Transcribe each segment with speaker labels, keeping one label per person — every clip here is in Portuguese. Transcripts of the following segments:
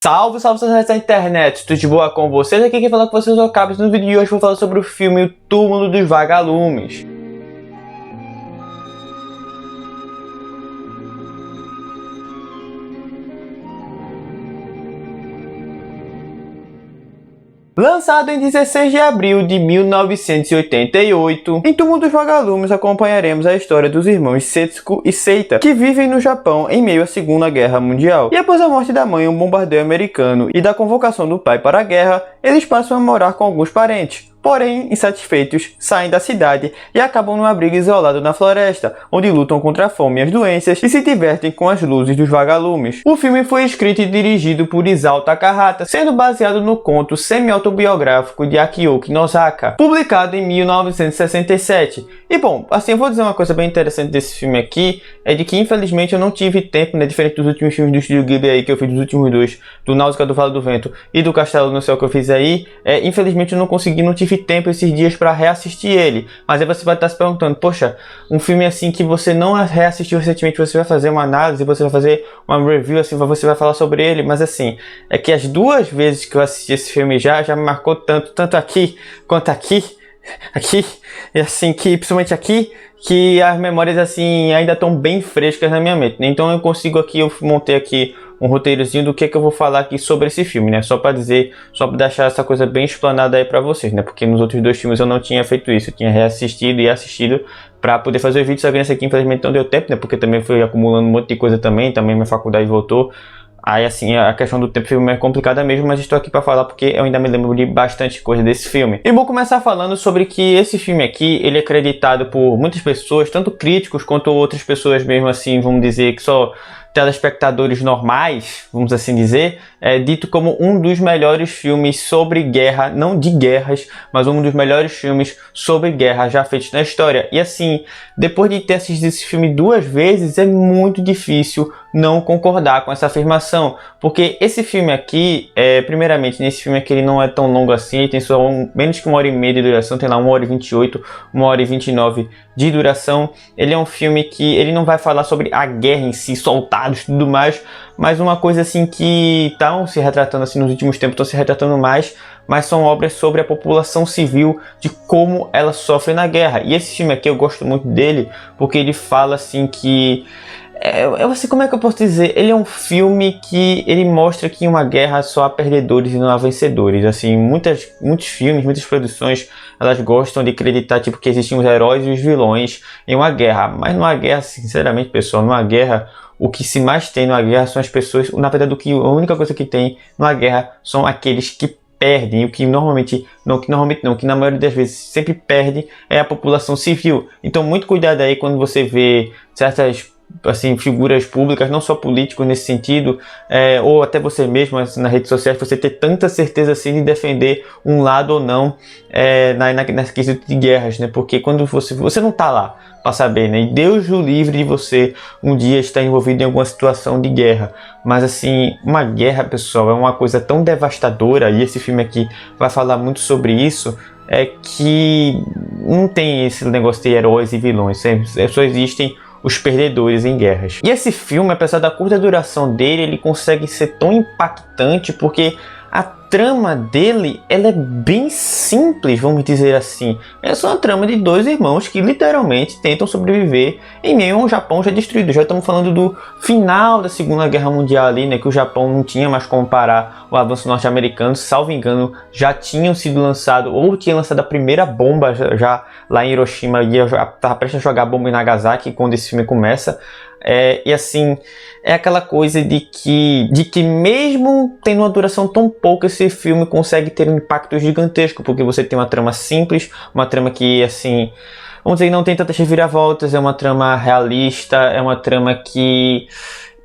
Speaker 1: Salve, salve, salve da internet, tudo de boa com vocês? Aqui quem fala com vocês é o Cabs. No vídeo de hoje vou falar sobre o filme O Túmulo dos Vagalumes. Lançado em 16 de abril de 1988, em Túmulo dos Vagalumes acompanharemos a história dos irmãos Setsuko e Seita, que vivem no Japão em meio à Segunda Guerra Mundial. E após a morte da mãe em um bombardeio americano e da convocação do pai para a guerra, eles passam a morar com alguns parentes. Porém, insatisfeitos, saem da cidade e acabam num abrigo isolado na floresta, onde lutam contra a fome e as doenças e se divertem com as luzes dos vagalumes. O filme foi escrito e dirigido por Isao Takahata, sendo baseado no conto semi-autobiográfico de Akiyuki Nozaka, publicado em 1967. E bom, assim, eu vou dizer uma coisa bem interessante desse filme aqui, é de que infelizmente eu não tive tempo, né, diferente dos últimos filmes do Estúdio Ghibli aí, que eu fiz dos últimos dois, do Náusea do Vale do Vento e do Castelo no Céu que eu fiz aí, infelizmente eu não tive tempo esses dias para reassistir ele. Mas aí você vai estar se perguntando, poxa, um filme assim que você não reassistiu recentemente, você vai fazer uma análise, você vai fazer uma review, assim, você vai falar sobre ele, mas assim, é que as duas vezes que eu assisti esse filme já me marcou tanto aqui, quanto aqui, e assim, que principalmente aqui, que as memórias assim ainda estão bem frescas na minha mente, né? Então eu montei aqui um roteirozinho do que eu vou falar aqui sobre esse filme, né? Só para deixar essa coisa bem explanada aí para vocês, né? Porque nos outros dois filmes eu não tinha feito isso, eu tinha reassistido e assistido para poder fazer o vídeo, só que nesse aqui infelizmente não deu tempo, né? Porque também fui acumulando um monte de coisa também minha faculdade voltou. Aí assim, a questão do tempo foi mais complicada mesmo, mas estou aqui para falar porque eu ainda me lembro de bastante coisa desse filme. E vou começar falando sobre que esse filme aqui, ele é acreditado por muitas pessoas, tanto críticos quanto outras pessoas mesmo assim, vamos dizer, que só telespectadores normais, vamos assim dizer, é dito como um dos melhores filmes sobre guerra, não de guerras, mas um dos melhores filmes sobre guerra já feitos na história. E assim, depois de ter assistido esse filme duas vezes, é muito difícil não concordar com essa afirmação, porque esse filme aqui, primeiramente, nesse filme aqui ele não é tão longo assim, tem só menos que 1h30 de duração, tem lá 1h28, 1h29 de duração. Ele é um filme que ele não vai falar sobre a guerra em si, soldados e tudo mais, mas uma coisa assim que estão se retratando assim nos últimos tempos, estão se retratando mais, mas são obras sobre a população civil, de como ela sofre na guerra. E esse filme aqui eu gosto muito dele, porque ele fala assim que assim, como é que eu posso dizer? Ele é um filme que ele mostra que em uma guerra só há perdedores e não há vencedores. Assim, muitos filmes, muitas produções, elas gostam de acreditar tipo, que existem os heróis e os vilões em uma guerra. Mas numa guerra, sinceramente, pessoal, numa guerra, o que se mais tem numa guerra são as pessoas. Na verdade, a única coisa que tem numa guerra são aqueles que perdem, que na maioria das vezes sempre perde, é a população civil. Então, muito cuidado aí quando você vê certas assim, figuras públicas, não só políticos nesse sentido, ou até você mesmo assim, nas redes sociais, você ter tanta certeza assim de defender um lado ou não nas quesito de guerras, né? Porque quando você não tá lá para saber, né? E Deus o livre de você um dia estar envolvido em alguma situação de guerra. Mas assim, uma guerra, pessoal, é uma coisa tão devastadora, e esse filme aqui vai falar muito sobre isso, que não tem esse negócio de heróis e vilões, só existem os perdedores em guerras. E esse filme, apesar da curta duração dele, ele consegue ser tão impactante porque a trama dele, ela é bem simples, vamos dizer assim. É só uma trama de dois irmãos que literalmente tentam sobreviver em meio a um Japão já destruído. Já estamos falando do final da Segunda Guerra Mundial ali, né, que o Japão não tinha mais como parar o avanço norte-americano. Salvo engano, já tinham sido lançado, ou tinha lançado a primeira bomba já lá em Hiroshima, e já estava prestes a jogar bomba em Nagasaki quando esse filme começa. E assim, é aquela coisa de que mesmo tendo uma duração tão pouca, esse filme consegue ter um impacto gigantesco, porque você tem uma trama simples, uma trama que, assim, vamos dizer, não tem tantas reviravoltas, é uma trama realista, é uma trama que,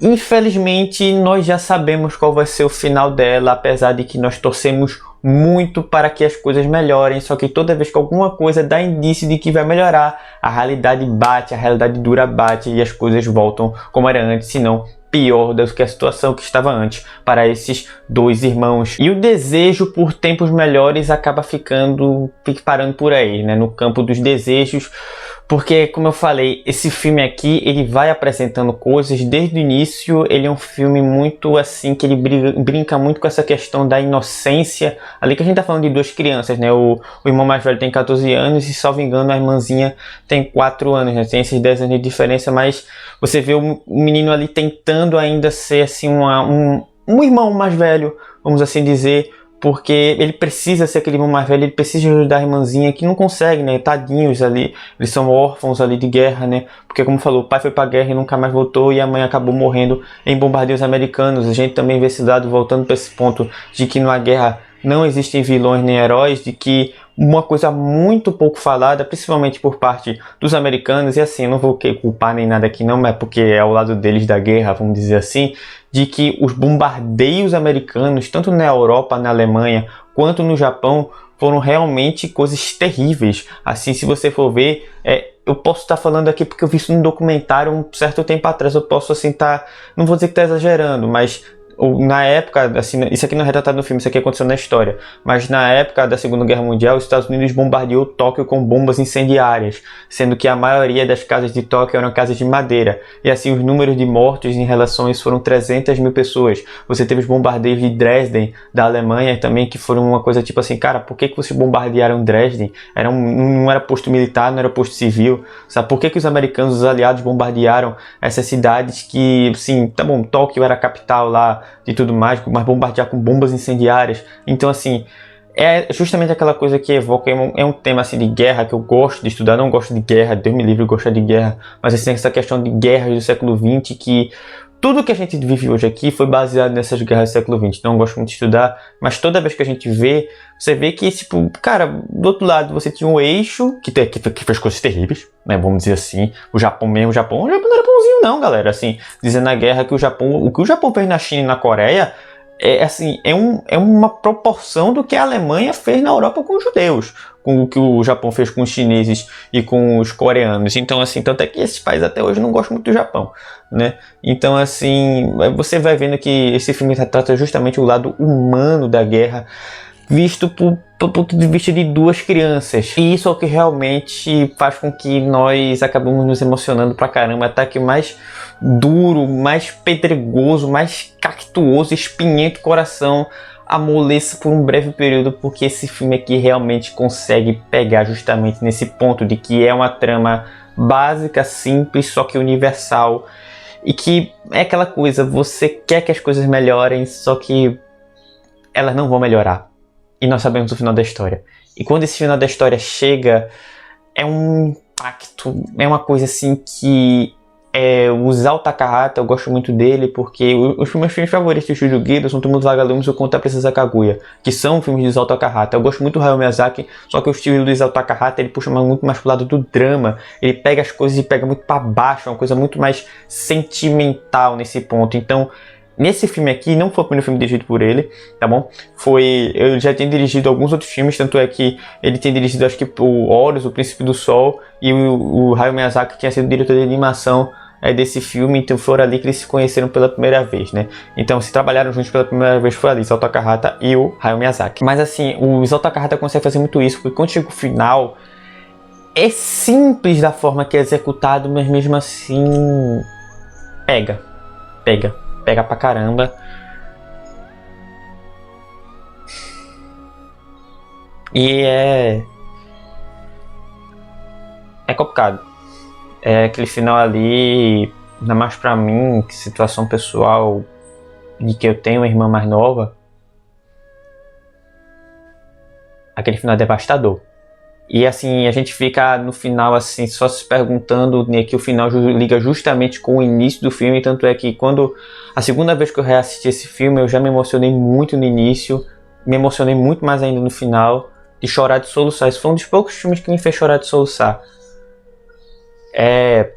Speaker 1: infelizmente, nós já sabemos qual vai ser o final dela, apesar de que nós torcemos muito para que as coisas melhorem, só que toda vez que alguma coisa dá indício de que vai melhorar, a realidade bate, a realidade dura bate e as coisas voltam como era antes, se não pior do que a situação que estava antes para esses dois irmãos. E o desejo por tempos melhores acaba parando por aí, né? No campo dos desejos, Porque, como eu falei, esse filme aqui, ele vai apresentando coisas desde o início. Ele é um filme muito assim, que ele brinca muito com essa questão da inocência. Ali que a gente tá falando de duas crianças, né? O irmão mais velho tem 14 anos e, salvo engano, a irmãzinha tem 4 anos, né? Tem esses 10 anos de diferença, mas você vê o menino ali tentando ainda ser assim um irmão mais velho, vamos assim dizer, porque ele precisa ser aquele irmão mais velho, ele precisa ajudar a irmãzinha que não consegue, né? Tadinhos ali, eles são órfãos ali de guerra, né? Porque, como falou, o pai foi pra guerra e nunca mais voltou, e a mãe acabou morrendo em bombardeios americanos. A gente também vê esse lado voltando para esse ponto de que na guerra não existem vilões nem heróis, de que uma coisa muito pouco falada, principalmente por parte dos americanos, e assim, eu não vou culpar nem nada aqui não, mas porque é ao lado deles da guerra, vamos dizer assim, de que os bombardeios americanos, tanto na Europa, na Alemanha, quanto no Japão, foram realmente coisas terríveis. Assim, se você for ver, eu posso estar falando aqui porque eu vi isso num documentário um certo tempo atrás, eu posso assim não vou dizer que está exagerando, mas na época, assim, isso aqui não é retratado no filme, isso aqui aconteceu na história, mas na época da Segunda Guerra Mundial, os Estados Unidos bombardeou Tóquio com bombas incendiárias, sendo que a maioria das casas de Tóquio eram casas de madeira, e assim os números de mortos em relação a isso foram 300 mil pessoas. Você teve os bombardeios de Dresden, da Alemanha também, que foram uma coisa tipo assim, cara, por que vocês bombardearam Dresden? Não era posto militar, não era posto civil, sabe? Por que os americanos, os aliados, bombardearam essas cidades que, assim, tá bom, Tóquio era a capital lá, de tudo mais, mas bombardear com bombas incendiárias. Então, assim, é justamente aquela coisa que evoca, é um tema assim de guerra que eu gosto de estudar. Não gosto de guerra, Deus me livre, gostar de guerra, mas assim, essa questão de guerras do século XX, que tudo que a gente vive hoje aqui foi baseado nessas guerras do século XX. Então eu gosto muito de estudar, mas toda vez que a gente vê, você vê que, tipo, cara, do outro lado você tinha um eixo que fez coisas terríveis, né? Vamos dizer assim, o Japão não era bonzinho não, galera. Assim, dizendo na guerra que o que o Japão fez na China e na Coreia é uma proporção do que a Alemanha fez na Europa com os judeus, com o que o Japão fez com os chineses e com os coreanos. Então, assim, tanto é que esses países até hoje não gostam muito do Japão, né? Então, assim, você vai vendo que esse filme retrata justamente o lado humano da guerra, visto por ponto de vista de duas crianças. E isso é o que realmente faz com que nós acabamos nos emocionando pra caramba. Até que mais duro, mais pedregoso, mais cactuoso, espinhento o coração amoleça por um breve período, porque esse filme aqui realmente consegue pegar justamente nesse ponto de que é uma trama básica, simples, só que universal, e que é aquela coisa, você quer que as coisas melhorem, só que elas não vão melhorar. E nós sabemos o final da história. E quando esse final da história chega, é um impacto, é uma coisa assim que... o Isao Takahata, eu gosto muito dele, porque os meus filmes favoritos de Studio Ghibli são Túmulo dos Vagalumes e O Conto da Princesa Kaguya, que são filmes de Isao Takahata. Eu gosto muito do Hayao Miyazaki, só que o estilo do Isao Takahata, ele puxa muito mais pro lado do drama, ele pega as coisas e pega muito para baixo, é uma coisa muito mais sentimental nesse ponto. Então, nesse filme aqui, não foi o primeiro filme dirigido por ele, tá bom? Eu já tinha dirigido alguns outros filmes, tanto é que ele tem dirigido, acho que o Horus, O Príncipe do Sol, e o Hayao Miyazaki tinha sido diretor de animação desse filme, então foram ali que eles se conheceram pela primeira vez, né? Então, se trabalharam juntos pela primeira vez, foi ali, Isao Takahata e o Hayao Miyazaki. Mas assim, o Isao Takahata consegue fazer muito isso, porque quando chega o final, é simples da forma que é executado, mas mesmo assim, pega pra caramba. E é complicado. É aquele final ali, ainda mais pra mim, que situação pessoal de que eu tenho uma irmã mais nova, aquele final é devastador. E assim, a gente fica no final assim, só se perguntando, né, que o final liga justamente com o início do filme, tanto é que quando a segunda vez que eu reassisti esse filme, eu já me emocionei muito no início, me emocionei muito mais ainda no final, de chorar de soluçar. Esse foi um dos poucos filmes que me fez chorar de soluçar. É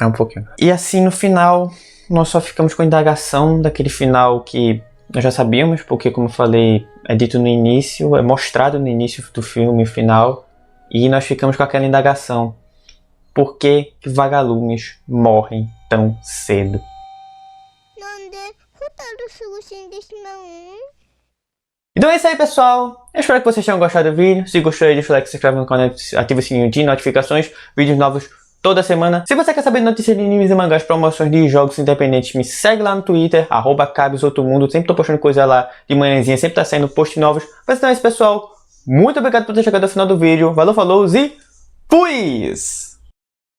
Speaker 1: um pouquinho. E assim, no final, nós só ficamos com a indagação daquele final que nós já sabíamos, porque, como eu falei, é dito no início, é mostrado no início do filme final, e nós ficamos com aquela indagação. Por que vagalumes morrem tão cedo? Então é isso aí, pessoal. Eu espero que vocês tenham gostado do vídeo. Se gostou, deixa o like, se inscreve no canal, ativa o sininho de notificações. Vídeos novos toda semana. Se você quer saber notícias de animes e mangás, promoções de jogos independentes, me segue lá no Twitter, @cabesotomundo. Sempre tô postando coisa lá de manhãzinha, sempre tá saindo posts novos. Mas então é isso, pessoal. Muito obrigado por ter chegado ao final do vídeo. Valeu, falou e fui!